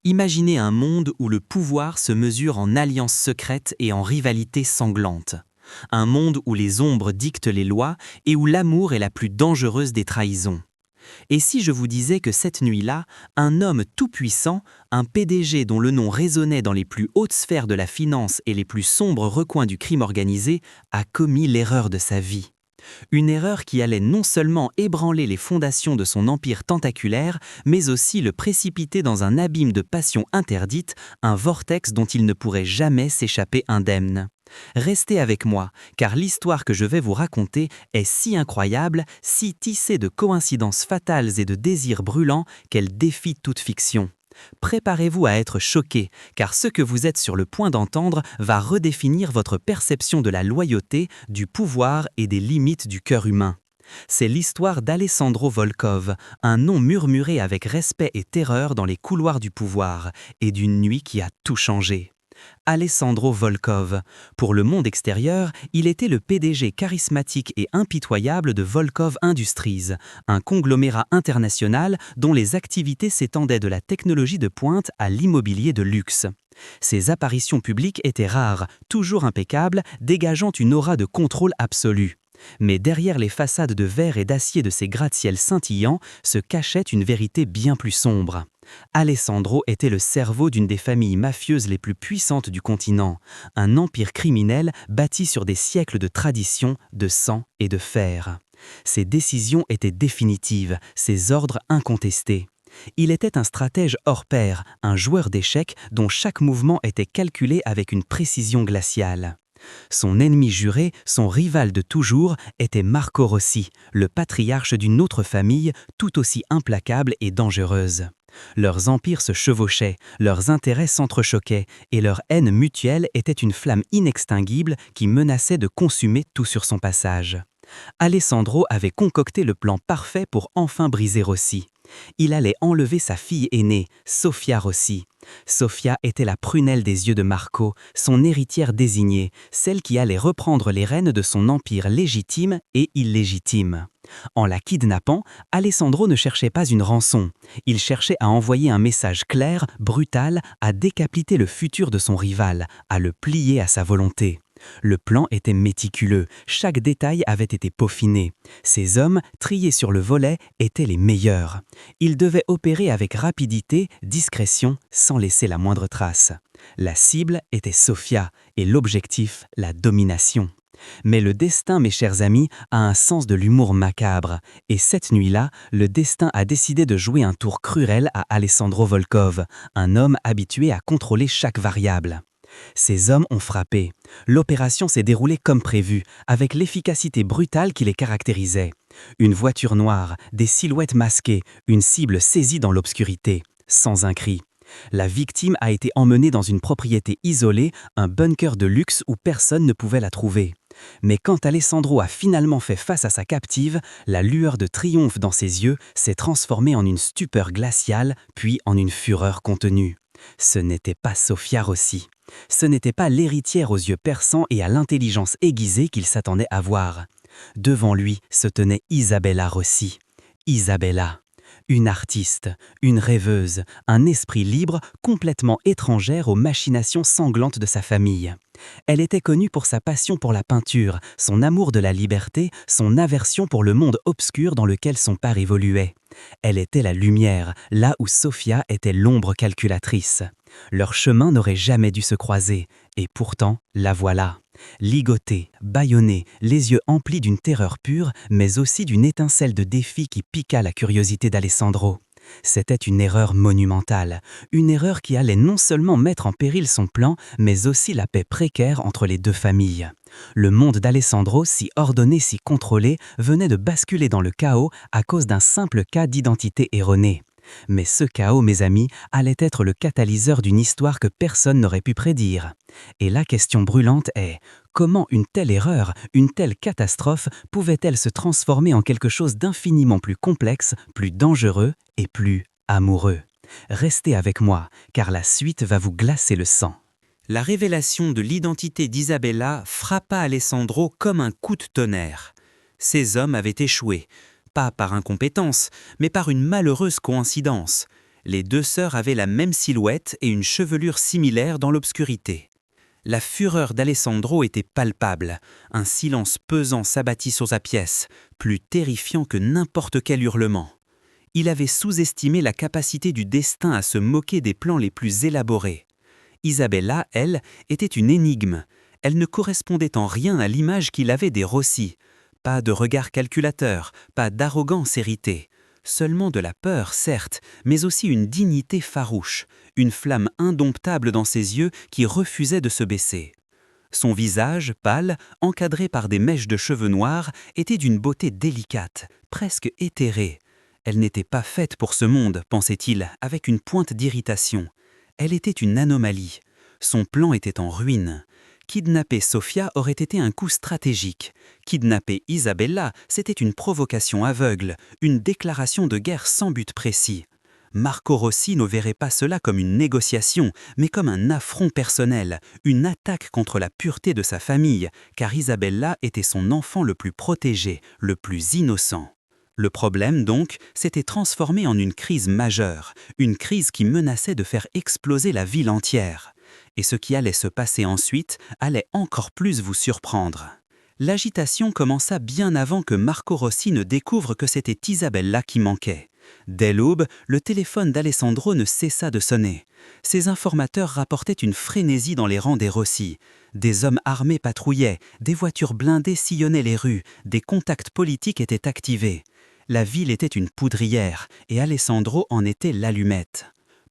Imaginez un monde où le pouvoir se mesure en alliances secrètes et en rivalités sanglantes. Un monde où les ombres dictent les lois et où l'amour est la plus dangereuse des trahisons. Et si je vous disais que cette nuit-là, un homme tout-puissant, un PDG dont le nom résonnait dans les plus hautes sphères de la finance et les plus sombres recoins du crime organisé, a commis l'erreur de sa vie. Une erreur qui allait non seulement ébranler les fondations de son empire tentaculaire, mais aussi le précipiter dans un abîme de passion interdite, un vortex dont il ne pourrait jamais s'échapper indemne. Restez avec moi, car l'histoire que je vais vous raconter est si incroyable, si tissée de coïncidences fatales et de désirs brûlants qu'elle défie toute fiction. Préparez-vous à être choqué, car ce que vous êtes sur le point d'entendre va redéfinir votre perception de la loyauté, du pouvoir et des limites du cœur humain. C'est l'histoire d'Alessandro Volkov, un nom murmuré avec respect et terreur dans les couloirs du pouvoir, et d'une nuit qui a tout changé. Alessandro Volkov. Pour le monde extérieur, il était le PDG charismatique et impitoyable de Volkov Industries, un conglomérat international dont les activités s'étendaient de la technologie de pointe à l'immobilier de luxe. Ses apparitions publiques étaient rares, toujours impeccables, dégageant une aura de contrôle absolu. Mais derrière les façades de verre et d'acier de ses gratte-ciel scintillants se cachait une vérité bien plus sombre. Alessandro était le cerveau d'une des familles mafieuses les plus puissantes du continent, un empire criminel bâti sur des siècles de tradition, de sang et de fer. Ses décisions étaient définitives, ses ordres incontestés. Il était un stratège hors pair, un joueur d'échecs dont chaque mouvement était calculé avec une précision glaciale. Son ennemi juré, son rival de toujours, était Marco Rossi, le patriarche d'une autre famille tout aussi implacable et dangereuse. Leurs empires se chevauchaient, leurs intérêts s'entrechoquaient, et leur haine mutuelle était une flamme inextinguible qui menaçait de consumer tout sur son passage. Alessandro avait concocté le plan parfait pour enfin briser Rossi. Il allait enlever sa fille aînée, Sofia Rossi. Sofia était la prunelle des yeux de Marco, son héritière désignée, celle qui allait reprendre les rênes de son empire légitime et illégitime. En la kidnappant, Alessandro ne cherchait pas une rançon. Il cherchait à envoyer un message clair, brutal, à décapiter le futur de son rival, à le plier à sa volonté. Le plan était méticuleux, chaque détail avait été peaufiné. Ces hommes, triés sur le volet, étaient les meilleurs. Ils devaient opérer avec rapidité, discrétion, sans laisser la moindre trace. La cible était Sofia et l'objectif, la domination. Mais le destin, mes chers amis, a un sens de l'humour macabre. Et cette nuit-là, le destin a décidé de jouer un tour cruel à Alessandro Volkov, un homme habitué à contrôler chaque variable. Ces hommes ont frappé. L'opération s'est déroulée comme prévu, avec l'efficacité brutale qui les caractérisait. Une voiture noire, des silhouettes masquées, une cible saisie dans l'obscurité, sans un cri. La victime a été emmenée dans une propriété isolée, un bunker de luxe où personne ne pouvait la trouver. Mais quand Alessandro a finalement fait face à sa captive, la lueur de triomphe dans ses yeux s'est transformée en une stupeur glaciale, puis en une fureur contenue. Ce n'était pas Sofia Rossi. Ce n'était pas l'héritière aux yeux perçants et à l'intelligence aiguisée qu'il s'attendait à voir. Devant lui se tenait Isabella Rossi. Isabella. Une artiste, une rêveuse, un esprit libre, complètement étrangère aux machinations sanglantes de sa famille. Elle était connue pour sa passion pour la peinture, son amour de la liberté, son aversion pour le monde obscur dans lequel son père évoluait. Elle était la lumière, là où Sofia était l'ombre calculatrice. Leur chemin n'aurait jamais dû se croiser, et pourtant, la voilà. Ligotée, bâillonnée, les yeux emplis d'une terreur pure, mais aussi d'une étincelle de défi qui piqua la curiosité d'Alessandro. C'était une erreur monumentale, une erreur qui allait non seulement mettre en péril son plan, mais aussi la paix précaire entre les deux familles. Le monde d'Alessandro, si ordonné, si contrôlé, venait de basculer dans le chaos à cause d'un simple cas d'identité erronée. Mais ce chaos, mes amis, allait être le catalyseur d'une histoire que personne n'aurait pu prédire. Et la question brûlante est, comment une telle erreur, une telle catastrophe pouvait-elle se transformer en quelque chose d'infiniment plus complexe, plus dangereux et plus amoureux? Restez avec moi, car la suite va vous glacer le sang. La révélation de l'identité d'Isabella frappa Alessandro comme un coup de tonnerre. Ces hommes avaient échoué. Pas par incompétence, mais par une malheureuse coïncidence. Les deux sœurs avaient la même silhouette et une chevelure similaire dans l'obscurité. La fureur d'Alessandro était palpable. Un silence pesant s'abattit sur sa pièce, plus terrifiant que n'importe quel hurlement. Il avait sous-estimé la capacité du destin à se moquer des plans les plus élaborés. Isabella, elle, était une énigme. Elle ne correspondait en rien à l'image qu'il avait des Rossi. Pas de regard calculateur, pas d'arrogance héritée. Seulement de la peur, certes, mais aussi une dignité farouche, une flamme indomptable dans ses yeux qui refusait de se baisser. Son visage, pâle, encadré par des mèches de cheveux noirs, était d'une beauté délicate, presque éthérée. Elle n'était pas faite pour ce monde, pensait-il, avec une pointe d'irritation. Elle était une anomalie. Son plan était en ruine. Kidnapper Sofia aurait été un coup stratégique. Kidnapper Isabella, c'était une provocation aveugle, une déclaration de guerre sans but précis. Marco Rossi ne verrait pas cela comme une négociation, mais comme un affront personnel, une attaque contre la pureté de sa famille, car Isabella était son enfant le plus protégé, le plus innocent. Le problème, donc, s'était transformé en une crise majeure, une crise qui menaçait de faire exploser la ville entière. Et ce qui allait se passer ensuite allait encore plus vous surprendre. L'agitation commença bien avant que Marco Rossi ne découvre que c'était Isabella qui manquait. Dès l'aube, le téléphone d'Alessandro ne cessa de sonner. Ses informateurs rapportaient une frénésie dans les rangs des Rossi. Des hommes armés patrouillaient, des voitures blindées sillonnaient les rues, des contacts politiques étaient activés. La ville était une poudrière et Alessandro en était l'allumette.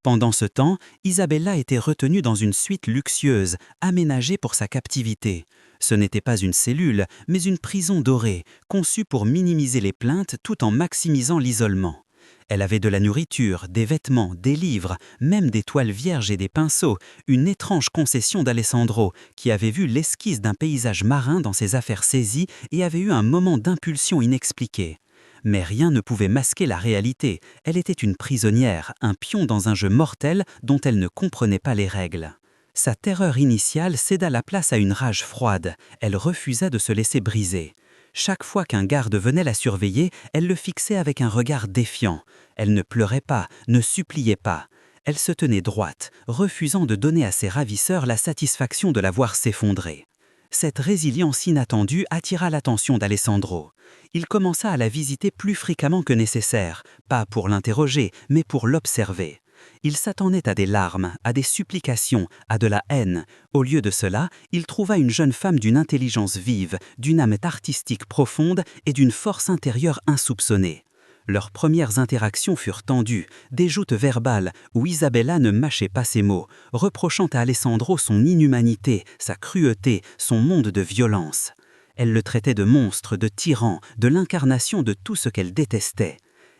Pendant ce temps, Isabella était retenue dans une suite luxueuse, aménagée pour sa captivité. Ce n'était pas une cellule, mais une prison dorée, conçue pour minimiser les plaintes tout en maximisant l'isolement. Elle avait de la nourriture, des vêtements, des livres, même des toiles vierges et des pinceaux, une étrange concession d'Alessandro, qui avait vu l'esquisse d'un paysage marin dans ses affaires saisies et avait eu un moment d'impulsion inexpliqué. Mais rien ne pouvait masquer la réalité. Elle était une prisonnière, un pion dans un jeu mortel dont elle ne comprenait pas les règles. Sa terreur initiale céda la place à une rage froide. Elle refusa de se laisser briser. Chaque fois qu'un garde venait la surveiller, elle le fixait avec un regard défiant. Elle ne pleurait pas, ne suppliait pas. Elle se tenait droite, refusant de donner à ses ravisseurs la satisfaction de la voir s'effondrer. Cette résilience inattendue attira l'attention d'Alessandro. Il commença à la visiter plus fréquemment que nécessaire, pas pour l'interroger, mais pour l'observer. Il s'attendait à des larmes, à des supplications, à de la haine. Au lieu de cela, il trouva une jeune femme d'une intelligence vive, d'une âme artistique profonde et d'une force intérieure insoupçonnée. Leurs premières interactions furent tendues, des joutes verbales où Isabella ne mâchait pas ses mots, reprochant à Alessandro son inhumanité, sa cruauté, son monde de violence. Elle le traitait de monstre, de tyran, de l'incarnation de tout ce qu'elle détestait.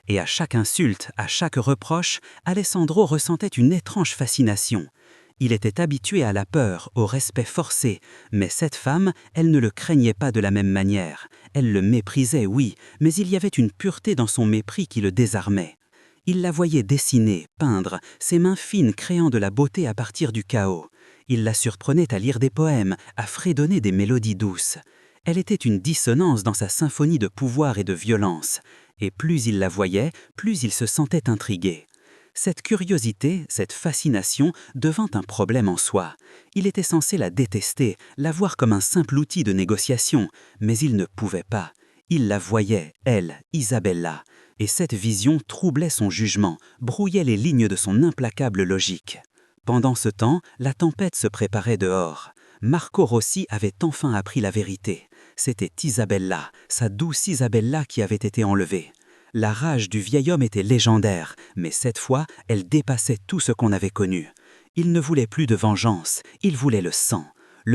Et à chaque insulte, à chaque reproche, Alessandro ressentait une étrange fascination. Il était habitué à la peur, au respect forcé, mais cette femme, elle ne le craignait pas de la même manière. Elle le méprisait, oui, mais il y avait une pureté dans son mépris qui le désarmait. Il la voyait dessiner, peindre, ses mains fines créant de la beauté à partir du chaos. Il la surprenait à lire des poèmes, à fredonner des mélodies douces. Elle était une dissonance dans sa symphonie de pouvoir et de violence. Et plus il la voyait, plus il se sentait intrigué. Cette curiosité, cette fascination devint un problème en soi. Il était censé la détester, la voir comme un simple outil de négociation, mais il ne pouvait pas. Il la voyait, elle, Isabella, et cette vision troublait son jugement, brouillait les lignes de son implacable logique. Pendant ce temps, la tempête se préparait dehors. Marco Rossi avait enfin appris la vérité. C'était Isabella, sa douce Isabella qui avait été enlevée. La rage du vieil homme était légendaire, mais cette fois, elle dépassait tout ce qu'on avait connu. Il ne voulait plus de vengeance, il voulait le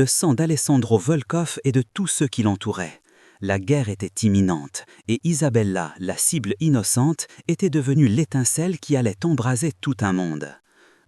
sang d'Alessandro Volkov et de tous ceux qui l'entouraient. La guerre était imminente, et Isabella, la cible innocente, était devenue l'étincelle qui allait embraser tout un monde.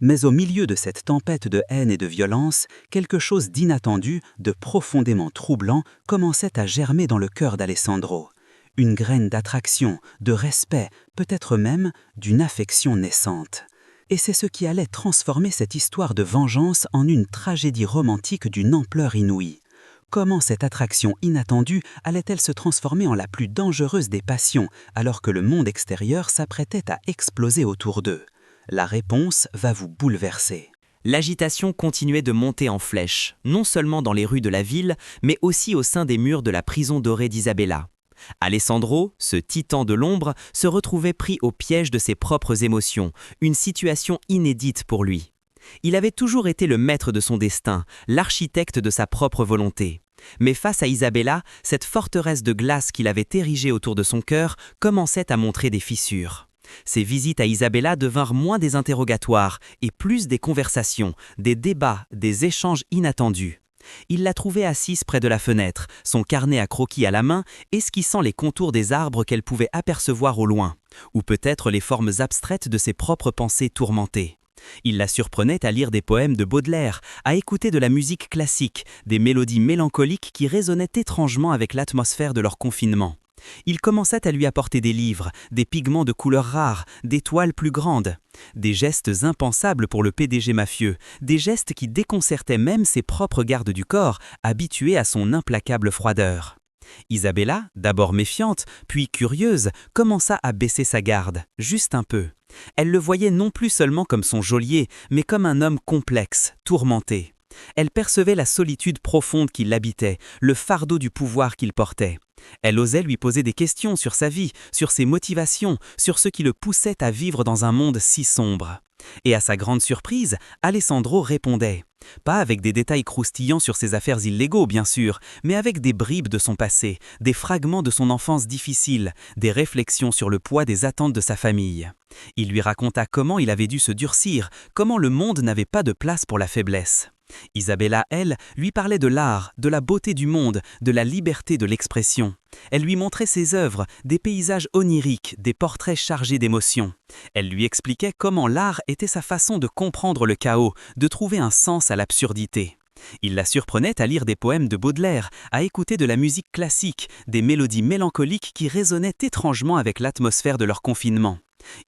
Mais au milieu de cette tempête de haine et de violence, quelque chose d'inattendu, de profondément troublant, commençait à germer dans le cœur d'Alessandro. Une graine d'attraction, de respect, peut-être même d'une affection naissante. Et c'est ce qui allait transformer cette histoire de vengeance en une tragédie romantique d'une ampleur inouïe. Comment cette attraction inattendue allait-elle se transformer en la plus dangereuse des passions, alors que le monde extérieur s'apprêtait à exploser autour d'eux ? La réponse va vous bouleverser. L'agitation continuait de monter en flèche, non seulement dans les rues de la ville, mais aussi au sein des murs de la prison dorée d'Isabella. Alessandro, ce titan de l'ombre, se retrouvait pris au piège de ses propres émotions, une situation inédite pour lui. Il avait toujours été le maître de son destin, l'architecte de sa propre volonté. Mais face à Isabella, cette forteresse de glace qu'il avait érigée autour de son cœur commençait à montrer des fissures. Ses visites à Isabella devinrent moins des interrogatoires et plus des conversations, des débats, des échanges inattendus. Il la trouvait assise près de la fenêtre, son carnet à croquis à la main, esquissant les contours des arbres qu'elle pouvait apercevoir au loin, ou peut-être les formes abstraites de ses propres pensées tourmentées. Il la surprenait à lire des poèmes de Baudelaire, à écouter de la musique classique, des mélodies mélancoliques qui résonnaient étrangement avec l'atmosphère de leur confinement. Il commençait à lui apporter des livres, des pigments de couleurs rares, des toiles plus grandes. Des gestes impensables pour le PDG mafieux, des gestes qui déconcertaient même ses propres gardes du corps, habitués à son implacable froideur. Isabella, d'abord méfiante, puis curieuse, commença à baisser sa garde, juste un peu. Elle le voyait non plus seulement comme son geôlier, mais comme un homme complexe, tourmenté. Elle percevait la solitude profonde qui l'habitait, le fardeau du pouvoir qu'il portait. Elle osait lui poser des questions sur sa vie, sur ses motivations, sur ce qui le poussait à vivre dans un monde si sombre. Et à sa grande surprise, Alessandro répondait. Pas avec des détails croustillants sur ses affaires illégaux, bien sûr, mais avec des bribes de son passé, des fragments de son enfance difficile, des réflexions sur le poids des attentes de sa famille. Il lui raconta comment il avait dû se durcir, comment le monde n'avait pas de place pour la faiblesse. Isabella, elle, lui parlait de l'art, de la beauté du monde, de la liberté de l'expression. Elle lui montrait ses œuvres, des paysages oniriques, des portraits chargés d'émotions. Elle lui expliquait comment l'art était sa façon de comprendre le chaos, de trouver un sens à l'absurdité. Il la surprenait à lire des poèmes de Baudelaire, à écouter de la musique classique, des mélodies mélancoliques qui résonnaient étrangement avec l'atmosphère de leur confinement.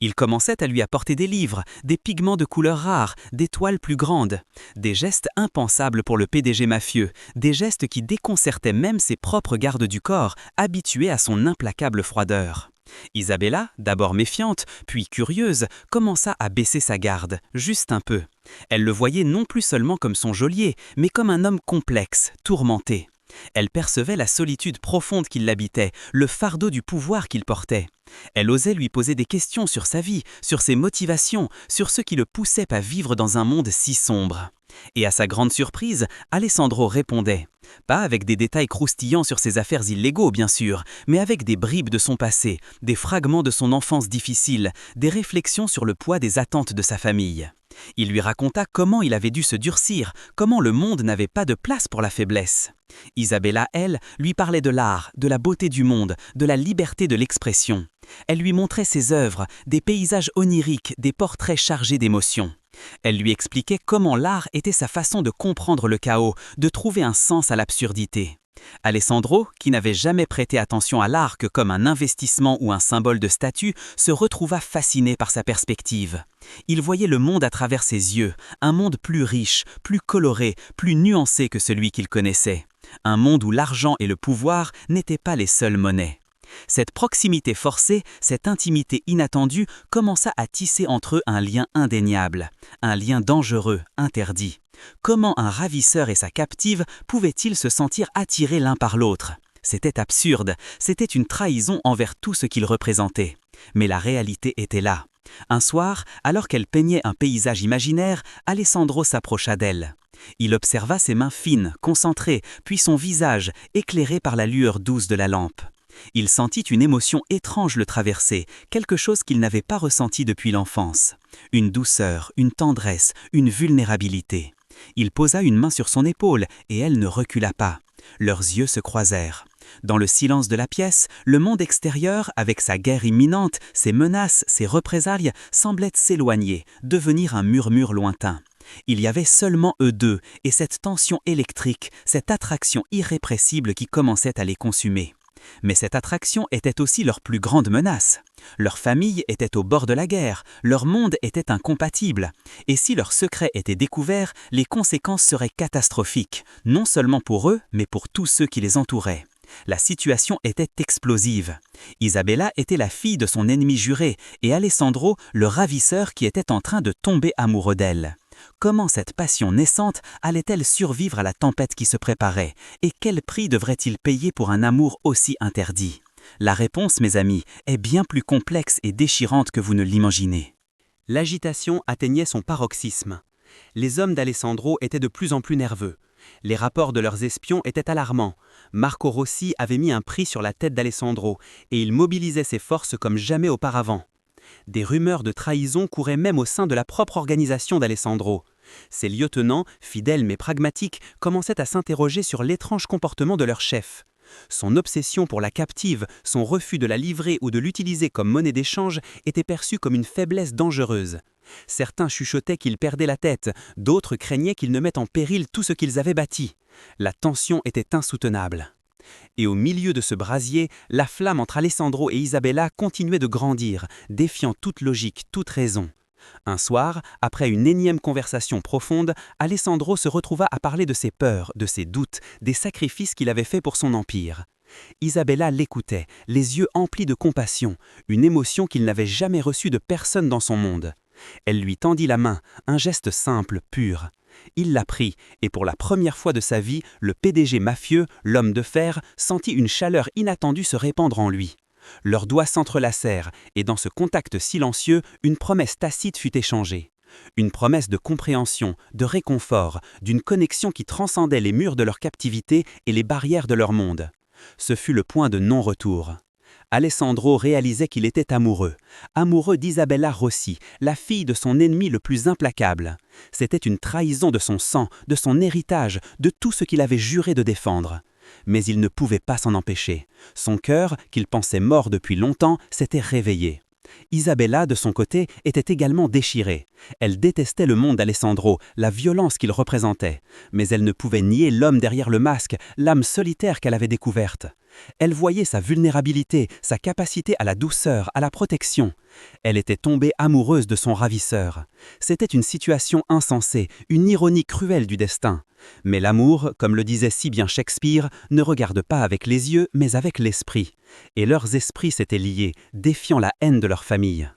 Il commençait à lui apporter des livres, des pigments de couleurs rares, des toiles plus grandes, des gestes impensables pour le PDG mafieux, des gestes qui déconcertaient même ses propres gardes du corps, habitués à son implacable froideur. Isabella, d'abord méfiante, puis curieuse, commença à baisser sa garde, juste un peu. Elle le voyait non plus seulement comme son geôlier, mais comme un homme complexe, tourmenté. Elle percevait la solitude profonde qui l'habitait, le fardeau du pouvoir qu'il portait. Elle osait lui poser des questions sur sa vie, sur ses motivations, sur ce qui le poussait à vivre dans un monde si sombre. Et à sa grande surprise, Alessandro répondait. Pas avec des détails croustillants sur ses affaires illégaux, bien sûr, mais avec des bribes de son passé, des fragments de son enfance difficile, des réflexions sur le poids des attentes de sa famille. Il lui raconta comment il avait dû se durcir, comment le monde n'avait pas de place pour la faiblesse. Isabella, elle, lui parlait de l'art, de la beauté du monde, de la liberté de l'expression. Elle lui montrait ses œuvres, des paysages oniriques, des portraits chargés d'émotions. Elle lui expliquait comment l'art était sa façon de comprendre le chaos, de trouver un sens à l'absurdité. Alessandro, qui n'avait jamais prêté attention à l'art que comme un investissement ou un symbole de statut, se retrouva fasciné par sa perspective. Il voyait le monde à travers ses yeux, un monde plus riche, plus coloré, plus nuancé que celui qu'il connaissait. Un monde où l'argent et le pouvoir n'étaient pas les seules monnaies. Cette proximité forcée, cette intimité inattendue commença à tisser entre eux un lien indéniable, un lien dangereux, interdit. Comment un ravisseur et sa captive pouvaient-ils se sentir attirés l'un par l'autre ? C'était absurde, c'était une trahison envers tout ce qu'ils représentaient. Mais la réalité était là. Un soir, alors qu'elle peignait un paysage imaginaire, Alessandro s'approcha d'elle. Il observa ses mains fines, concentrées, puis son visage, éclairé par la lueur douce de la lampe. Il sentit une émotion étrange le traverser, quelque chose qu'il n'avait pas ressenti depuis l'enfance. Une douceur, une tendresse, une vulnérabilité. Il posa une main sur son épaule et elle ne recula pas. Leurs yeux se croisèrent. Dans le silence de la pièce, le monde extérieur, avec sa guerre imminente, ses menaces, ses représailles, semblait s'éloigner, devenir un murmure lointain. Il y avait seulement eux deux et cette tension électrique, cette attraction irrépressible qui commençait à les consumer. Mais cette attraction était aussi leur plus grande menace. Leur famille était au bord de la guerre, leur monde était incompatible. Et si leur secret était découvert, les conséquences seraient catastrophiques, non seulement pour eux, mais pour tous ceux qui les entouraient. La situation était explosive. Isabella était la fille de son ennemi juré et Alessandro le ravisseur qui était en train de tomber amoureux d'elle. Comment cette passion naissante allait-elle survivre à la tempête qui se préparait et quel prix devrait-il payer pour un amour aussi interdit? La réponse, mes amis, est bien plus complexe et déchirante que vous ne l'imaginez. L'agitation atteignait son paroxysme. Les hommes d'Alessandro étaient de plus en plus nerveux. Les rapports de leurs espions étaient alarmants. Marco Rossi avait mis un prix sur la tête d'Alessandro et il mobilisait ses forces comme jamais auparavant. Des rumeurs de trahison couraient même au sein de la propre organisation d'Alessandro. Ses lieutenants, fidèles mais pragmatiques, commençaient à s'interroger sur l'étrange comportement de leur chef. Son obsession pour la captive, son refus de la livrer ou de l'utiliser comme monnaie d'échange étaient perçus comme une faiblesse dangereuse. Certains chuchotaient qu'il perdait la tête, d'autres craignaient qu'il ne mette en péril tout ce qu'ils avaient bâti. La tension était insoutenable. Et au milieu de ce brasier, la flamme entre Alessandro et Isabella continuait de grandir, défiant toute logique, toute raison. Un soir, après une énième conversation profonde, Alessandro se retrouva à parler de ses peurs, de ses doutes, des sacrifices qu'il avait faits pour son empire. Isabella l'écoutait, les yeux emplis de compassion, une émotion qu'il n'avait jamais reçue de personne dans son monde. Elle lui tendit la main, un geste simple, pur. Il la prit, et pour la première fois de sa vie, le PDG mafieux, l'homme de fer, sentit une chaleur inattendue se répandre en lui. Leurs doigts s'entrelacèrent, et dans ce contact silencieux, une promesse tacite fut échangée. Une promesse de compréhension, de réconfort, d'une connexion qui transcendait les murs de leur captivité et les barrières de leur monde. Ce fut le point de non-retour. Alessandro réalisait qu'il était amoureux d'Isabella Rossi, la fille de son ennemi le plus implacable. C'était une trahison de son sang, de son héritage, de tout ce qu'il avait juré de défendre. Mais il ne pouvait pas s'en empêcher. Son cœur, qu'il pensait mort depuis longtemps, s'était réveillé. Isabella, de son côté, était également déchirée. Elle détestait le monde d'Alessandro, la violence qu'il représentait. Mais elle ne pouvait nier l'homme derrière le masque, l'âme solitaire qu'elle avait découverte. Elle voyait sa vulnérabilité, sa capacité à la douceur, à la protection. Elle était tombée amoureuse de son ravisseur. C'était une situation insensée, une ironie cruelle du destin. Mais l'amour, comme le disait si bien Shakespeare, ne regarde pas avec les yeux, mais avec l'esprit. Et leurs esprits s'étaient liés, défiant la haine de leur famille.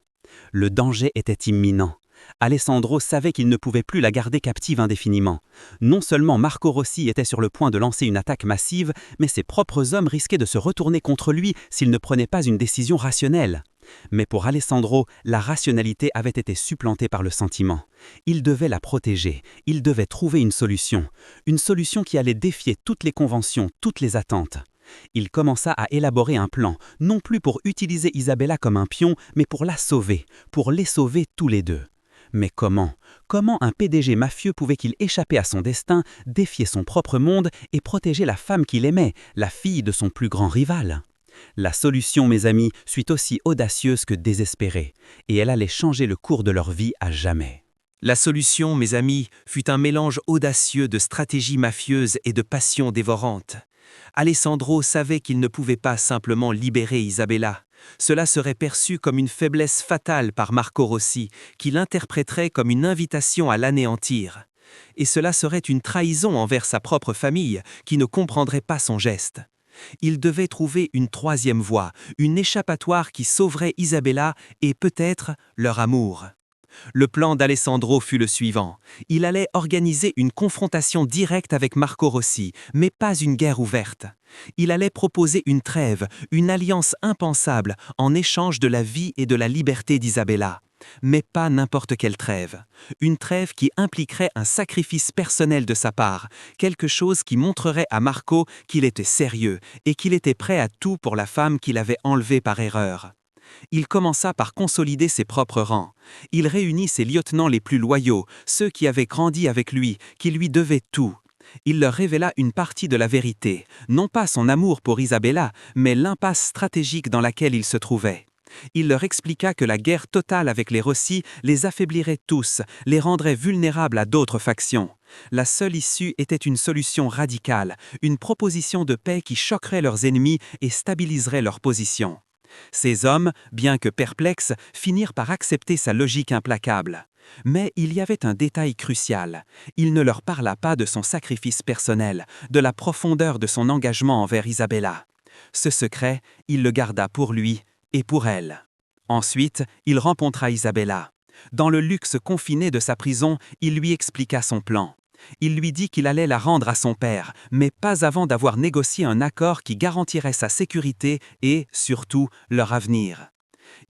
Le danger était imminent. Alessandro savait qu'il ne pouvait plus la garder captive indéfiniment. Non seulement Marco Rossi était sur le point de lancer une attaque massive, mais ses propres hommes risquaient de se retourner contre lui s'il ne prenait pas une décision rationnelle. Mais pour Alessandro, la rationalité avait été supplantée par le sentiment. Il devait la protéger, il devait trouver une solution qui allait défier toutes les conventions, toutes les attentes. Il commença à élaborer un plan, non plus pour utiliser Isabella comme un pion, mais pour la sauver, pour les sauver tous les deux. Mais comment un PDG mafieux pouvait-il échapper à son destin, défier son propre monde et protéger la femme qu'il aimait, la fille de son plus grand rival? La solution, mes amis, fut aussi audacieuse que désespérée, et elle allait changer le cours de leur vie à jamais. La solution, mes amis, fut un mélange audacieux de stratégie mafieuse et de passion dévorante. Alessandro savait qu'il ne pouvait pas simplement libérer Isabella. Cela serait perçu comme une faiblesse fatale par Marco Rossi, qui l'interpréterait comme une invitation à l'anéantir. Et cela serait une trahison envers sa propre famille, qui ne comprendrait pas son geste. Il devait trouver une troisième voie, une échappatoire qui sauverait Isabella et peut-être leur amour. Le plan d'Alessandro fut le suivant. Il allait organiser une confrontation directe avec Marco Rossi, mais pas une guerre ouverte. Il allait proposer une trêve, une alliance impensable en échange de la vie et de la liberté d'Isabella. Mais pas n'importe quelle trêve. Une trêve qui impliquerait un sacrifice personnel de sa part, quelque chose qui montrerait à Marco qu'il était sérieux et qu'il était prêt à tout pour la femme qu'il avait enlevée par erreur. Il commença par consolider ses propres rangs. Il réunit ses lieutenants les plus loyaux, ceux qui avaient grandi avec lui, qui lui devaient tout. Il leur révéla une partie de la vérité, non pas son amour pour Isabella, mais l'impasse stratégique dans laquelle il se trouvait. Il leur expliqua que la guerre totale avec les Rossi les affaiblirait tous, les rendrait vulnérables à d'autres factions. La seule issue était une solution radicale, une proposition de paix qui choquerait leurs ennemis et stabiliserait leur position. Ces hommes, bien que perplexes, finirent par accepter sa logique implacable. Mais il y avait un détail crucial. Il ne leur parla pas de son sacrifice personnel, de la profondeur de son engagement envers Isabella. Ce secret, il le garda pour lui et pour elle. Ensuite, il rencontra Isabella. Dans le luxe confiné de sa prison, il lui expliqua son plan. Il lui dit qu'il allait la rendre à son père, mais pas avant d'avoir négocié un accord qui garantirait sa sécurité et, surtout, leur avenir.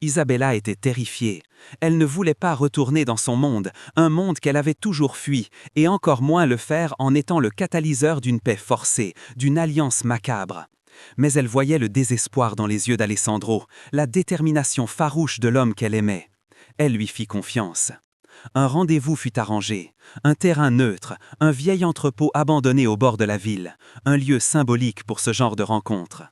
Isabella était terrifiée. Elle ne voulait pas retourner dans son monde, un monde qu'elle avait toujours fui, et encore moins le faire en étant le catalyseur d'une paix forcée, d'une alliance macabre. Mais elle voyait le désespoir dans les yeux d'Alessandro, la détermination farouche de l'homme qu'elle aimait. Elle lui fit confiance. Un rendez-vous fut arrangé, un terrain neutre, un vieil entrepôt abandonné au bord de la ville, un lieu symbolique pour ce genre de rencontre.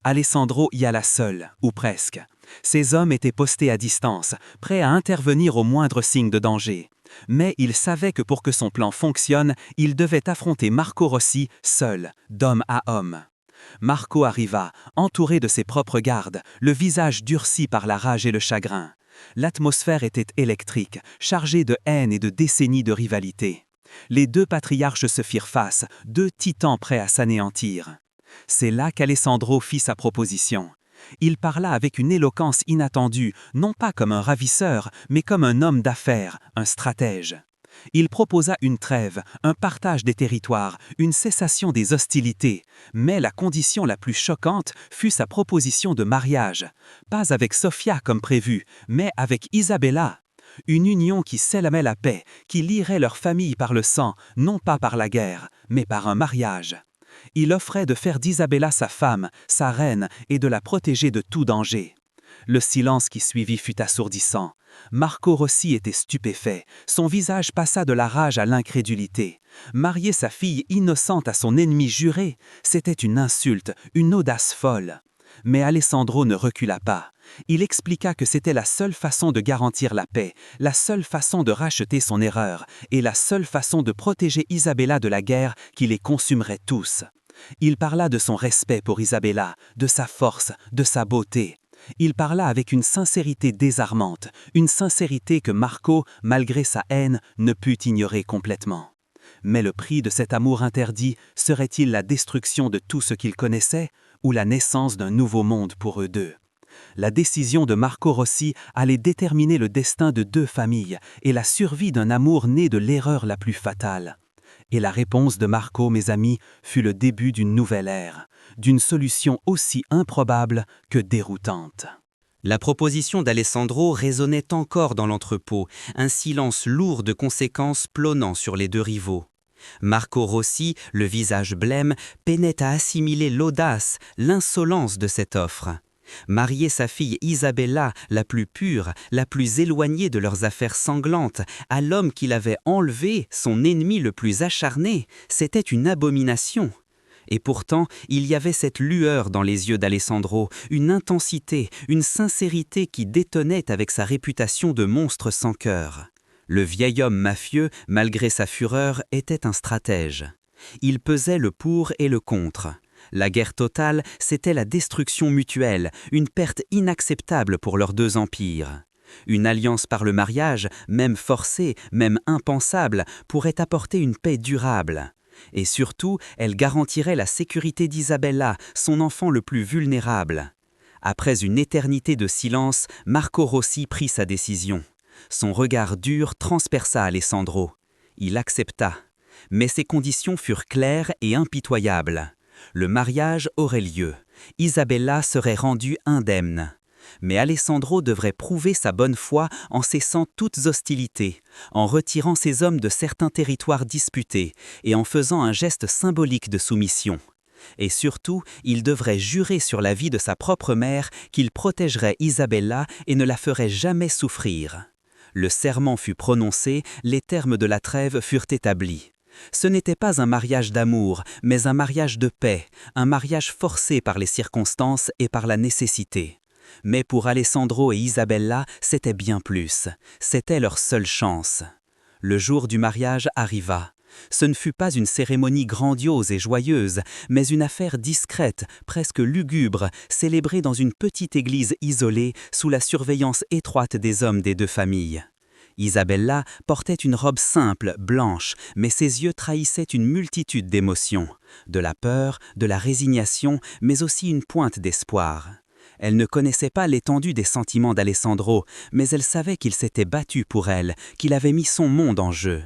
Alessandro y alla seul, ou presque. Ces hommes étaient postés à distance, prêts à intervenir au moindre signe de danger. Mais il savait que pour que son plan fonctionne, il devait affronter Marco Rossi seul, d'homme à homme. Marco arriva, entouré de ses propres gardes, le visage durci par la rage et le chagrin. L'atmosphère était électrique, chargée de haine et de décennies de rivalité. Les deux patriarches se firent face, deux titans prêts à s'anéantir. C'est là qu'Alessandro fit sa proposition. Il parla avec une éloquence inattendue, non pas comme un ravisseur, mais comme un homme d'affaires, un stratège. Il proposa une trêve, un partage des territoires, une cessation des hostilités, mais la condition la plus choquante fut sa proposition de mariage. Pas avec Sofia comme prévu, mais avec Isabella. Une union qui scellait la paix, qui lierait leur famille par le sang, non pas par la guerre, mais par un mariage. Il offrait de faire d'Isabella sa femme, sa reine, et de la protéger de tout danger. Le silence qui suivit fut assourdissant. Marco Rossi était stupéfait. Son visage passa de la rage à l'incrédulité. Marier sa fille innocente à son ennemi juré, c'était une insulte, une audace folle. Mais Alessandro ne recula pas. Il expliqua que c'était la seule façon de garantir la paix, la seule façon de racheter son erreur, et la seule façon de protéger Isabella de la guerre qui les consumerait tous. Il parla de son respect pour Isabella, de sa force, de sa beauté. Il parla avec une sincérité désarmante, une sincérité que Marco, malgré sa haine, ne put ignorer complètement. Mais le prix de cet amour interdit serait-il la destruction de tout ce qu'ils connaissaient ou la naissance d'un nouveau monde pour eux deux? La décision de Marco Rossi allait déterminer le destin de deux familles et la survie d'un amour né de l'erreur la plus fatale. Et la réponse de Marco, mes amis, fut le début d'une nouvelle ère, d'une solution aussi improbable que déroutante. La proposition d'Alessandro résonnait encore dans l'entrepôt, un silence lourd de conséquences plonant sur les deux rivaux. Marco Rossi, le visage blême, peinait à assimiler l'audace, l'insolence de cette offre. Marier sa fille Isabella, la plus pure, la plus éloignée de leurs affaires sanglantes, à l'homme qu'il avait enlevé, son ennemi le plus acharné, c'était une abomination. Et pourtant, il y avait cette lueur dans les yeux d'Alessandro, une intensité, une sincérité qui détonnait avec sa réputation de monstre sans cœur. Le vieil homme mafieux, malgré sa fureur, était un stratège. Il pesait le pour et le contre. La guerre totale, c'était la destruction mutuelle, une perte inacceptable pour leurs deux empires. Une alliance par le mariage, même forcée, même impensable, pourrait apporter une paix durable. Et surtout, elle garantirait la sécurité d'Isabella, son enfant le plus vulnérable. Après une éternité de silence, Marco Rossi prit sa décision. Son regard dur transperça Alessandro. Il accepta. Mais ses conditions furent claires et impitoyables. Le mariage aurait lieu. Isabella serait rendue indemne. Mais Alessandro devrait prouver sa bonne foi en cessant toutes hostilités, en retirant ses hommes de certains territoires disputés et en faisant un geste symbolique de soumission. Et surtout, il devrait jurer sur la vie de sa propre mère qu'il protégerait Isabella et ne la ferait jamais souffrir. Le serment fut prononcé, les termes de la trêve furent établis. Ce n'était pas un mariage d'amour, mais un mariage de paix, un mariage forcé par les circonstances et par la nécessité. Mais pour Alessandro et Isabella, c'était bien plus. C'était leur seule chance. Le jour du mariage arriva. Ce ne fut pas une cérémonie grandiose et joyeuse, mais une affaire discrète, presque lugubre, célébrée dans une petite église isolée sous la surveillance étroite des hommes des deux familles. Isabella portait une robe simple, blanche, mais ses yeux trahissaient une multitude d'émotions, de la peur, de la résignation, mais aussi une pointe d'espoir. Elle ne connaissait pas l'étendue des sentiments d'Alessandro, mais elle savait qu'il s'était battu pour elle, qu'il avait mis son monde en jeu.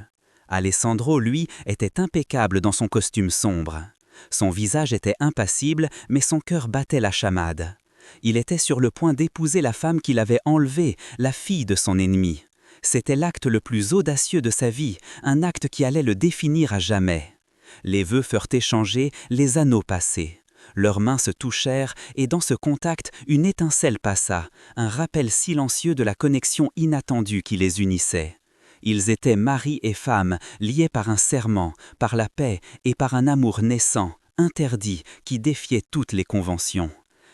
Alessandro, lui, était impeccable dans son costume sombre. Son visage était impassible, mais son cœur battait la chamade. Il était sur le point d'épouser la femme qu'il avait enlevée, la fille de son ennemi. C'était l'acte le plus audacieux de sa vie, un acte qui allait le définir à jamais. Les vœux furent échangés, les anneaux passés. Leurs mains se touchèrent et dans ce contact, une étincelle passa, un rappel silencieux de la connexion inattendue qui les unissait. Ils étaient mari et femme, liés par un serment, par la paix et par un amour naissant, interdit, qui défiait toutes les conventions.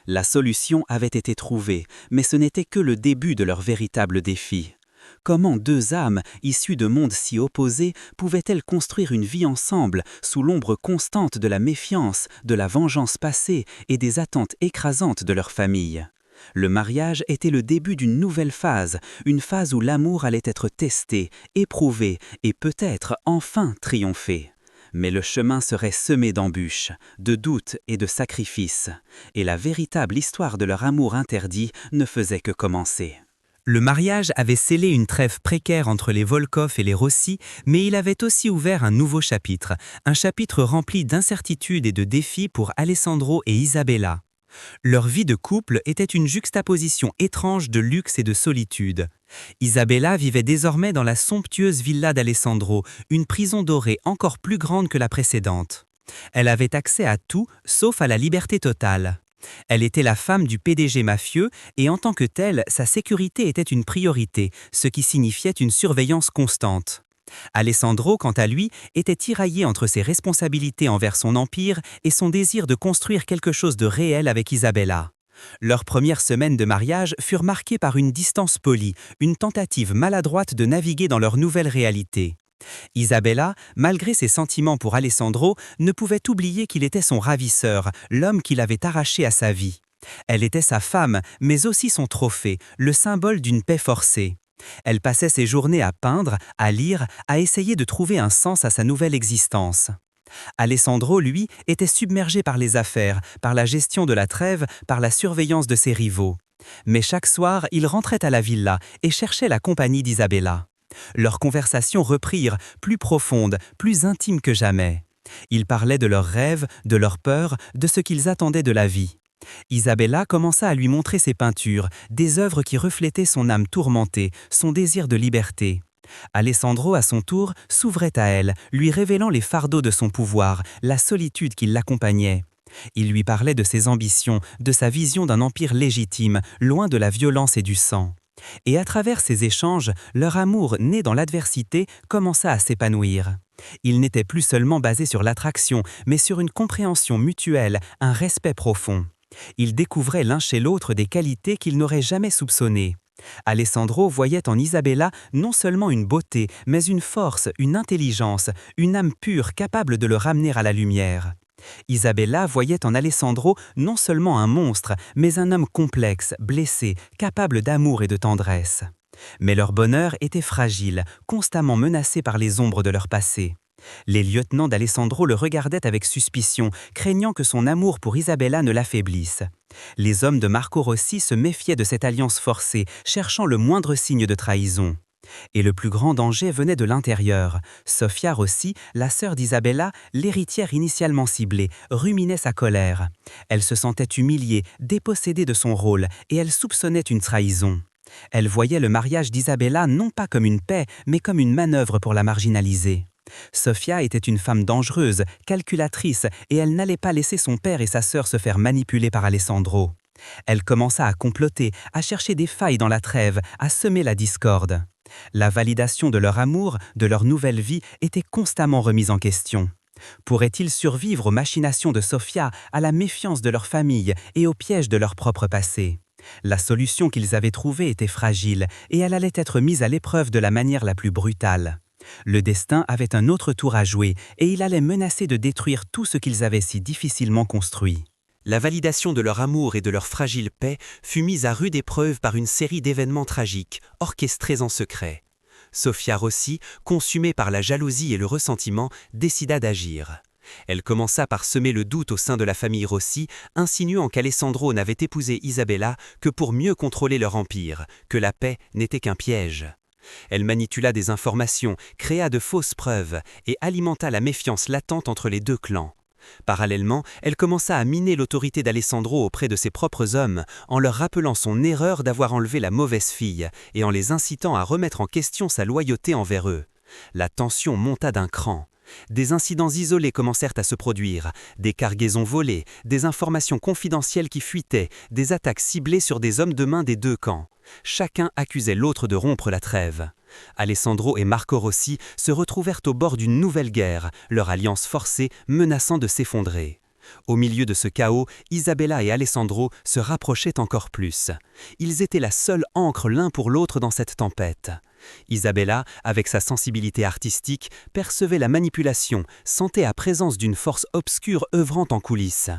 La solution avait été trouvée, mais ce n'était que le début de leur véritable défi. Comment deux âmes, issues de mondes si opposés, pouvaient-elles construire une vie ensemble, sous l'ombre constante de la méfiance, de la vengeance passée et des attentes écrasantes de leur famille? Le mariage était le début d'une nouvelle phase, une phase où l'amour allait être testé, éprouvé et peut-être enfin triompher. Mais le chemin serait semé d'embûches, de doutes et de sacrifices, et la véritable histoire de leur amour interdit ne faisait que commencer. Le mariage avait scellé une trêve précaire entre les Volkov et les Rossi, mais il avait aussi ouvert un nouveau chapitre, un chapitre rempli d'incertitudes et de défis pour Alessandro et Isabella. Leur vie de couple était une juxtaposition étrange de luxe et de solitude. Isabella vivait désormais dans la somptueuse villa d'Alessandro, une prison dorée encore plus grande que la précédente. Elle avait accès à tout, sauf à la liberté totale. Elle était la femme du PDG mafieux et en tant que telle, sa sécurité était une priorité, ce qui signifiait une surveillance constante. Alessandro, quant à lui, était tiraillé entre ses responsabilités envers son empire et son désir de construire quelque chose de réel avec Isabella. Leurs premières semaines de mariage furent marquées par une distance polie, une tentative maladroite de naviguer dans leur nouvelle réalité. Isabella, malgré ses sentiments pour Alessandro, ne pouvait oublier qu'il était son ravisseur, l'homme qui l'avait arraché à sa vie. Elle était sa femme, mais aussi son trophée, le symbole d'une paix forcée. Elle passait ses journées à peindre, à lire, à essayer de trouver un sens à sa nouvelle existence. Alessandro, lui, était submergé par les affaires, par la gestion de la trêve, par la surveillance de ses rivaux. Mais chaque soir, il rentrait à la villa et cherchait la compagnie d'Isabella. Leurs conversations reprirent, plus profondes, plus intimes que jamais. Ils parlaient de leurs rêves, de leurs peurs, de ce qu'ils attendaient de la vie. Isabella commença à lui montrer ses peintures, des œuvres qui reflétaient son âme tourmentée, son désir de liberté. Alessandro, à son tour, s'ouvrait à elle, lui révélant les fardeaux de son pouvoir, la solitude qui l'accompagnait. Il lui parlait de ses ambitions, de sa vision d'un empire légitime, loin de la violence et du sang. Et à travers ces échanges, leur amour, né dans l'adversité, commença à s'épanouir. Il n'était plus seulement basé sur l'attraction, mais sur une compréhension mutuelle, un respect profond. Ils découvraient l'un chez l'autre des qualités qu'ils n'auraient jamais soupçonnées. Alessandro voyait en Isabella non seulement une beauté, mais une force, une intelligence, une âme pure capable de le ramener à la lumière. Isabella voyait en Alessandro non seulement un monstre, mais un homme complexe, blessé, capable d'amour et de tendresse. Mais leur bonheur était fragile, constamment menacé par les ombres de leur passé. Les lieutenants d'Alessandro le regardaient avec suspicion, craignant que son amour pour Isabella ne l'affaiblisse. Les hommes de Marco Rossi se méfiaient de cette alliance forcée, cherchant le moindre signe de trahison. Et le plus grand danger venait de l'intérieur. Sofia Rossi, la sœur d'Isabella, l'héritière initialement ciblée, ruminait sa colère. Elle se sentait humiliée, dépossédée de son rôle, et elle soupçonnait une trahison. Elle voyait le mariage d'Isabella non pas comme une paix, mais comme une manœuvre pour la marginaliser. Sofia était une femme dangereuse, calculatrice, et elle n'allait pas laisser son père et sa sœur se faire manipuler par Alessandro. Elle commença à comploter, à chercher des failles dans la trêve, à semer la discorde. La validation de leur amour, de leur nouvelle vie, était constamment remise en question. Pourraient-ils survivre aux machinations de Sofia, à la méfiance de leur famille et au piège de leur propre passé? La solution qu'ils avaient trouvée était fragile et elle allait être mise à l'épreuve de la manière la plus brutale. Le destin avait un autre tour à jouer et il allait menacer de détruire tout ce qu'ils avaient si difficilement construit. La validation de leur amour et de leur fragile paix fut mise à rude épreuve par une série d'événements tragiques, orchestrés en secret. Sofia Rossi, consumée par la jalousie et le ressentiment, décida d'agir. Elle commença par semer le doute au sein de la famille Rossi, insinuant qu'Alessandro n'avait épousé Isabella que pour mieux contrôler leur empire, que la paix n'était qu'un piège. Elle manipula des informations, créa de fausses preuves et alimenta la méfiance latente entre les deux clans. Parallèlement, elle commença à miner l'autorité d'Alessandro auprès de ses propres hommes, en leur rappelant son erreur d'avoir enlevé la mauvaise fille et en les incitant à remettre en question sa loyauté envers eux. La tension monta d'un cran. Des incidents isolés commencèrent à se produire, des cargaisons volées, des informations confidentielles qui fuitaient, des attaques ciblées sur des hommes de main des deux camps. Chacun accusait l'autre de rompre la trêve. Alessandro et Marco Rossi se retrouvèrent au bord d'une nouvelle guerre, leur alliance forcée menaçant de s'effondrer. Au milieu de ce chaos, Isabella et Alessandro se rapprochaient encore plus. Ils étaient la seule ancre l'un pour l'autre dans cette tempête. Isabella, avec sa sensibilité artistique, percevait la manipulation, sentait la présence d'une force obscure œuvrant en coulisses.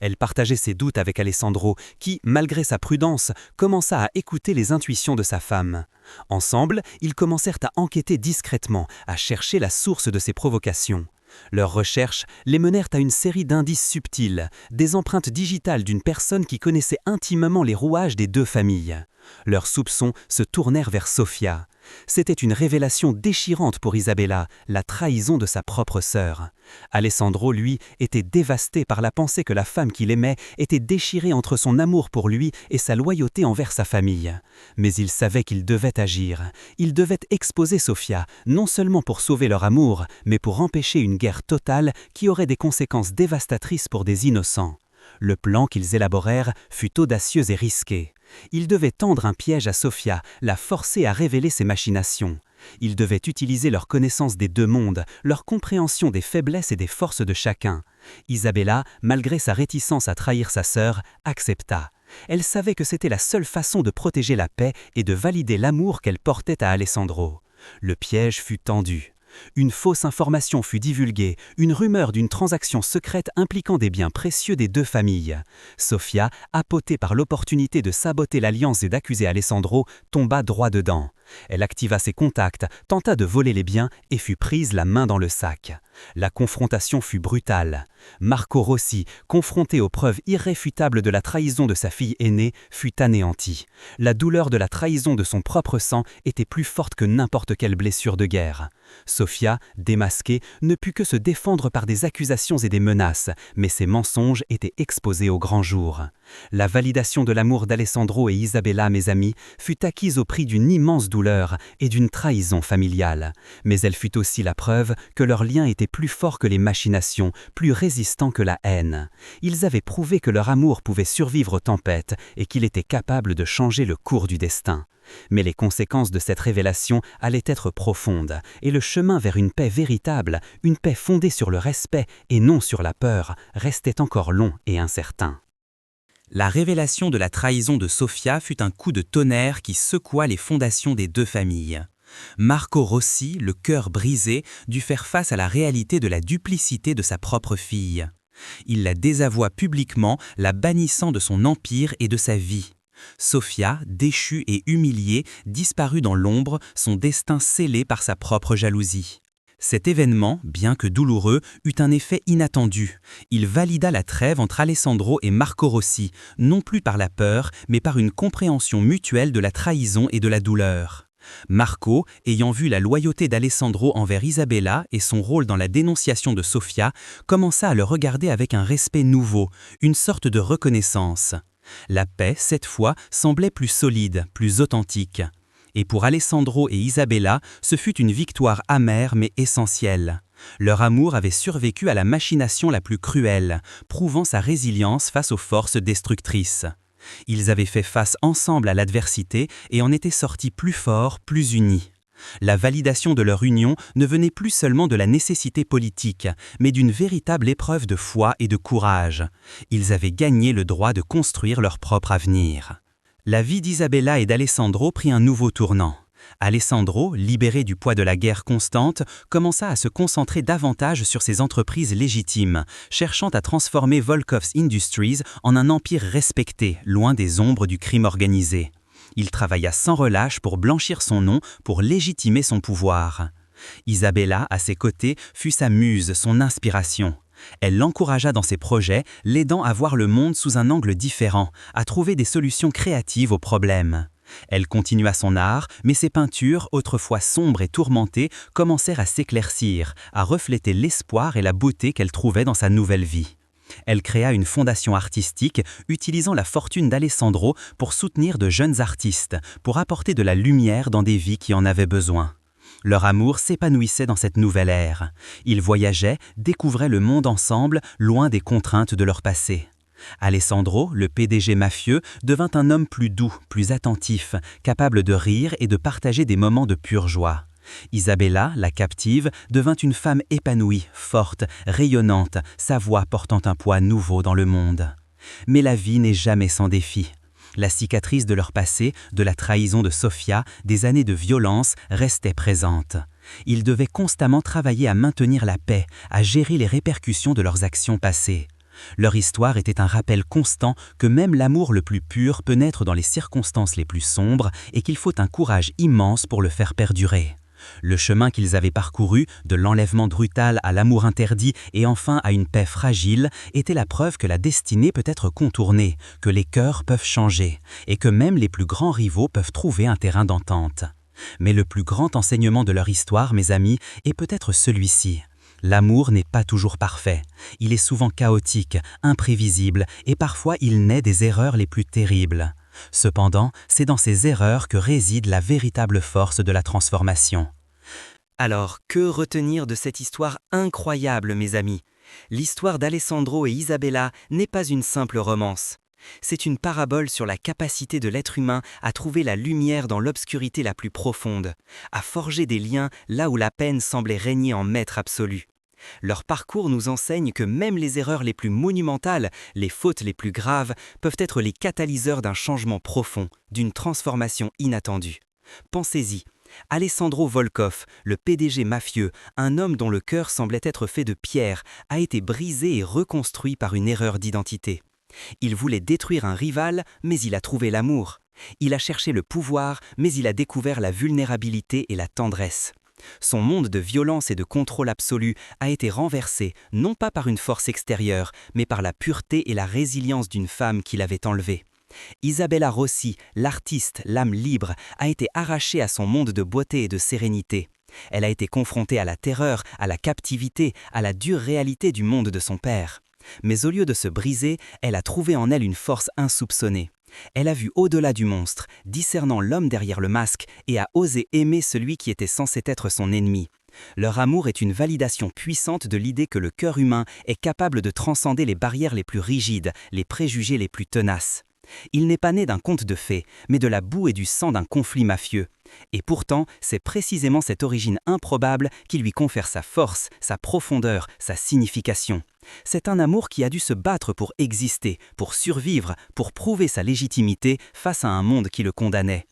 Elle partageait ses doutes avec Alessandro, qui, malgré sa prudence, commença à écouter les intuitions de sa femme. Ensemble, ils commencèrent à enquêter discrètement, à chercher la source de ces provocations. Leurs recherches les menèrent à une série d'indices subtils, des empreintes digitales d'une personne qui connaissait intimement les rouages des deux familles. Leurs soupçons se tournèrent vers Sofia. C'était une révélation déchirante pour Isabella, la trahison de sa propre sœur. Alessandro, lui, était dévasté par la pensée que la femme qu'il aimait était déchirée entre son amour pour lui et sa loyauté envers sa famille. Mais il savait qu'il devait agir. Il devait exposer Sofia, non seulement pour sauver leur amour, mais pour empêcher une guerre totale qui aurait des conséquences dévastatrices pour des innocents. Le plan qu'ils élaborèrent fut audacieux et risqué. Ils devaient tendre un piège à Sofia, la forcer à révéler ses machinations. Ils devaient utiliser leur connaissance des deux mondes, leur compréhension des faiblesses et des forces de chacun. Isabella, malgré sa réticence à trahir sa sœur, accepta. Elle savait que c'était la seule façon de protéger la paix et de valider l'amour qu'elle portait à Alessandro. Le piège fut tendu. Une fausse information fut divulguée, une rumeur d'une transaction secrète impliquant des biens précieux des deux familles. Sofia, happotée par l'opportunité de saboter l'alliance et d'accuser Alessandro, tomba droit dedans. Elle activa ses contacts, tenta de voler les biens et fut prise la main dans le sac. La confrontation fut brutale. Marco Rossi, confronté aux preuves irréfutables de la trahison de sa fille aînée, fut anéanti. La douleur de la trahison de son propre sang était plus forte que n'importe quelle blessure de guerre. Sofia, démasquée, ne put que se défendre par des accusations et des menaces, mais ses mensonges étaient exposés au grand jour. La validation de l'amour d'Alessandro et Isabella, mes amis, fut acquise au prix d'une immense douleur et d'une trahison familiale. Mais elle fut aussi la preuve que leur lien était plus fort que les machinations, plus résistant que la haine. Ils avaient prouvé que leur amour pouvait survivre aux tempêtes et qu'il était capable de changer le cours du destin. Mais les conséquences de cette révélation allaient être profondes, et le chemin vers une paix véritable, une paix fondée sur le respect et non sur la peur, restait encore long et incertain. La révélation de la trahison de Sofia fut un coup de tonnerre qui secoua les fondations des deux familles. Marco Rossi, le cœur brisé, dut faire face à la réalité de la duplicité de sa propre fille. Il la désavoua publiquement, la bannissant de son empire et de sa vie. Sofia, déchue et humiliée, disparut dans l'ombre, son destin scellé par sa propre jalousie. Cet événement, bien que douloureux, eut un effet inattendu. Il valida la trêve entre Alessandro et Marco Rossi, non plus par la peur, mais par une compréhension mutuelle de la trahison et de la douleur. Marco, ayant vu la loyauté d'Alessandro envers Isabella et son rôle dans la dénonciation de Sofia, commença à le regarder avec un respect nouveau, une sorte de reconnaissance. La paix, cette fois, semblait plus solide, plus authentique. Et pour Alessandro et Isabella, ce fut une victoire amère mais essentielle. Leur amour avait survécu à la machination la plus cruelle, prouvant sa résilience face aux forces destructrices. Ils avaient fait face ensemble à l'adversité et en étaient sortis plus forts, plus unis. La validation de leur union ne venait plus seulement de la nécessité politique, mais d'une véritable épreuve de foi et de courage. Ils avaient gagné le droit de construire leur propre avenir. La vie d'Isabella et d'Alessandro prit un nouveau tournant. Alessandro, libéré du poids de la guerre constante, commença à se concentrer davantage sur ses entreprises légitimes, cherchant à transformer Volkov's Industries en un empire respecté, loin des ombres du crime organisé. Il travailla sans relâche pour blanchir son nom, pour légitimer son pouvoir. Isabella, à ses côtés, fut sa muse, son inspiration. Elle l'encouragea dans ses projets, l'aidant à voir le monde sous un angle différent, à trouver des solutions créatives aux problèmes. Elle continua son art, mais ses peintures, autrefois sombres et tourmentées, commencèrent à s'éclaircir, à refléter l'espoir et la beauté qu'elle trouvait dans sa nouvelle vie. Elle créa une fondation artistique, utilisant la fortune d'Alessandro pour soutenir de jeunes artistes, pour apporter de la lumière dans des vies qui en avaient besoin. Leur amour s'épanouissait dans cette nouvelle ère. Ils voyageaient, découvraient le monde ensemble, loin des contraintes de leur passé. Alessandro, le PDG mafieux, devint un homme plus doux, plus attentif, capable de rire et de partager des moments de pure joie. Isabella, la captive, devint une femme épanouie, forte, rayonnante, sa voix portant un poids nouveau dans le monde. Mais la vie n'est jamais sans défi. La cicatrice de leur passé, de la trahison de Sofia, des années de violence, restait présente. Ils devaient constamment travailler à maintenir la paix, à gérer les répercussions de leurs actions passées. Leur histoire était un rappel constant que même l'amour le plus pur peut naître dans les circonstances les plus sombres et qu'il faut un courage immense pour le faire perdurer. Le chemin qu'ils avaient parcouru, de l'enlèvement brutal à l'amour interdit et enfin à une paix fragile, était la preuve que la destinée peut être contournée, que les cœurs peuvent changer et que même les plus grands rivaux peuvent trouver un terrain d'entente. Mais le plus grand enseignement de leur histoire, mes amis, est peut-être celui-ci. L'amour n'est pas toujours parfait. Il est souvent chaotique, imprévisible et parfois il naît des erreurs les plus terribles. Cependant, c'est dans ces erreurs que réside la véritable force de la transformation. Alors, que retenir de cette histoire incroyable, mes amis? L'histoire d'Alessandro et Isabella n'est pas une simple romance. C'est une parabole sur la capacité de l'être humain à trouver la lumière dans l'obscurité la plus profonde, à forger des liens là où la peine semblait régner en maître absolu. Leur parcours nous enseigne que même les erreurs les plus monumentales, les fautes les plus graves, peuvent être les catalyseurs d'un changement profond, d'une transformation inattendue. Pensez-y, Alessandro Volkov, le PDG mafieux, un homme dont le cœur semblait être fait de pierre, a été brisé et reconstruit par une erreur d'identité. Il voulait détruire un rival, mais il a trouvé l'amour. Il a cherché le pouvoir, mais il a découvert la vulnérabilité et la tendresse. Son monde de violence et de contrôle absolu a été renversé, non pas par une force extérieure, mais par la pureté et la résilience d'une femme qui l'avait enlevé. Isabella Rossi, l'artiste, l'âme libre, a été arrachée à son monde de beauté et de sérénité. Elle a été confrontée à la terreur, à la captivité, à la dure réalité du monde de son père. Mais au lieu de se briser, elle a trouvé en elle une force insoupçonnée. Elle a vu au-delà du monstre, discernant l'homme derrière le masque et a osé aimer celui qui était censé être son ennemi. Leur amour est une validation puissante de l'idée que le cœur humain est capable de transcender les barrières les plus rigides, les préjugés les plus tenaces. Il n'est pas né d'un conte de fées, mais de la boue et du sang d'un conflit mafieux. Et pourtant, c'est précisément cette origine improbable qui lui confère sa force, sa profondeur, sa signification. C'est un amour qui a dû se battre pour exister, pour survivre, pour prouver sa légitimité face à un monde qui le condamnait.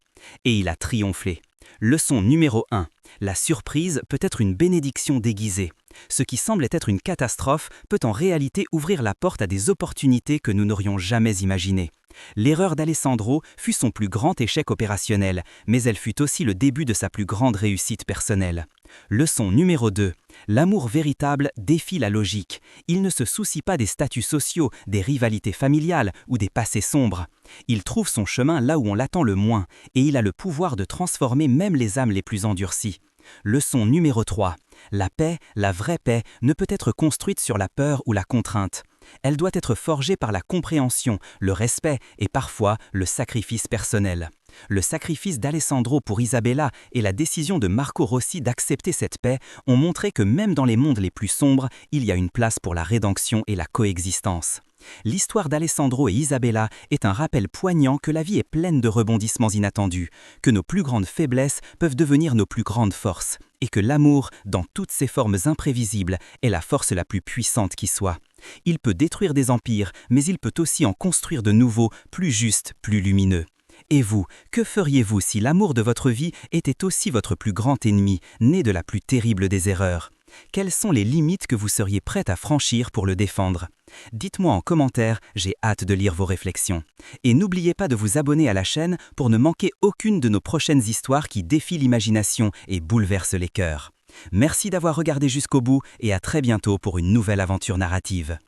Et il a triomphé. Leçon numéro 1. La surprise peut être une bénédiction déguisée. Ce qui semble être une catastrophe peut en réalité ouvrir la porte à des opportunités que nous n'aurions jamais imaginées. L'erreur d'Alessandro fut son plus grand échec opérationnel, mais elle fut aussi le début de sa plus grande réussite personnelle. Leçon numéro 2. L'amour véritable défie la logique. Il ne se soucie pas des statuts sociaux, des rivalités familiales ou des passés sombres. Il trouve son chemin là où on l'attend le moins, et il a le pouvoir de transformer même les âmes les plus endurcies. Leçon numéro 3. La paix, la vraie paix, ne peut être construite sur la peur ou la contrainte. Elle doit être forgée par la compréhension, le respect et parfois le sacrifice personnel. Le sacrifice d'Alessandro pour Isabella et la décision de Marco Rossi d'accepter cette paix ont montré que même dans les mondes les plus sombres, il y a une place pour la rédemption et la coexistence. L'histoire d'Alessandro et Isabella est un rappel poignant que la vie est pleine de rebondissements inattendus, que nos plus grandes faiblesses peuvent devenir nos plus grandes forces, et que l'amour, dans toutes ses formes imprévisibles, est la force la plus puissante qui soit. Il peut détruire des empires, mais il peut aussi en construire de nouveaux, plus justes, plus lumineux. Et vous, que feriez-vous si l'amour de votre vie était aussi votre plus grand ennemi, né de la plus terrible des erreurs? Quelles sont les limites que vous seriez prête à franchir pour le défendre? Dites-moi en commentaire, j'ai hâte de lire vos réflexions. Et n'oubliez pas de vous abonner à la chaîne pour ne manquer aucune de nos prochaines histoires qui défient l'imagination et bouleversent les cœurs. Merci d'avoir regardé jusqu'au bout et à très bientôt pour une nouvelle aventure narrative.